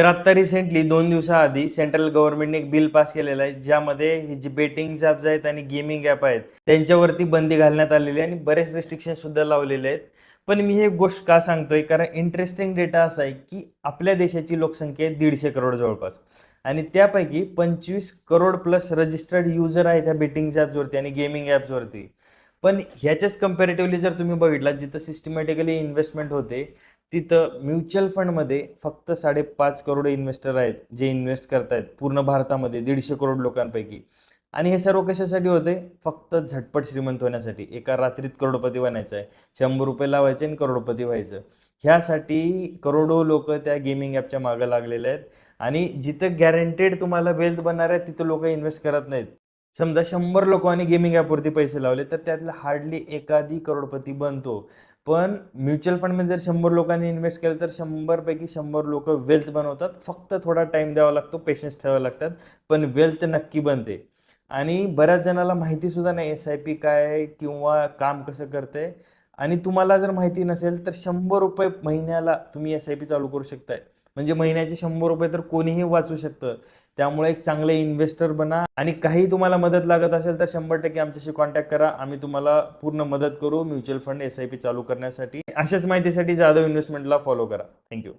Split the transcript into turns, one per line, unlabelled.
तर आत्ता रिसेंटली 2 दिवसाआधी सेंट्रल गव्हर्नमेंटने एक बिल पास केलेलं आहे, ज्यामध्ये हे जे बेटिंग ॲप्स आहेत आणि गेमिंग ॲप आहेत, त्यांच्यावरती बंदी घालण्यात आलेली आहे आणि बरेच रिस्ट्रिक्शन सुद्धा लावलेले आहेत. पण मी ही गोष्ट का सांगतोय, कारण इंटरेस्टिंग डेटा असा आहे, की आपल्या देशाची लोकसंख्या आहे 150 करोड जवळपास आणि त्यापैकी 25 करोड प्लस रजिस्टर्ड युजर आहेत ह्या बेटिंग ॲप्सवरती आणि गेमिंग ॲप्सवरती. पण ह्याच्याच कंपॅरेटिव्हली जर तुम्ही बघितला, जिथं सिस्टमॅटिकली इन्व्हेस्टमेंट होते, तिथं म्युच्युअल फंडमध्ये फक्त 5.5 करोड इन्व्हेस्टर आहेत जे इन्व्हेस्ट करतायत पूर्ण भारतामध्ये 150 करोड लोकांपैकी. आणि हे सर्व कशासाठी होते? फक्त झटपट श्रीमंत होण्यासाठी. एका रात्रीत करोडपती बनायचं आहे, ₹100 लावायचे आणि करोडपती व्हायचं. ह्यासाठी करोडो लोक त्या गेमिंग ॲपच्या मागे लागलेले आहेत आणि जिथं गॅरंटेड तुम्हाला वेल्थ बनणार आहे तिथं लोक इन्व्हेस्ट करत नाहीत. समजा 100 लोकांनी गेमिंग ॲपवरती पैसे लावले तर त्यातला हार्डली एखादी करोडपती बनतो. पण म्युच्युअल फंडमध्ये जर 100 लोकांनी इन्व्हेस्ट केलं तर 100 पैकी 100 लोक वेल्थ बनवतात. फक्त थोडा टाइम द्यावा लागतो, पेशन्स ठेवावे लागतात, पण वेल्थ नक्की बनते. आणि बऱ्याच जणाला माहिती सुद्धा नाही SIP काय आहे किंवा काम कसं करते. आणि तुम्हाला जर माहिती नसेल तर ₹100 महिन्याला तुम्ही SIP चालू करू शकताय. म्हणजे महिन्याचे ₹100 तर कोणीही वाचू शकतं. त्यामुळे एक चांगले इन्व्हेस्टर बना आणि काही तुम्हाला मदत लागत असेल तर 100% आमच्याशी कॉन्टॅक्ट करा. आम्ही तुम्हाला पूर्ण मदत करू म्युच्युअल फंड SIP चालू करण्यासाठी. अशाच माहितीसाठी जाधव इन्व्हेस्टमेंटला फॉलो करा. थँक्यू.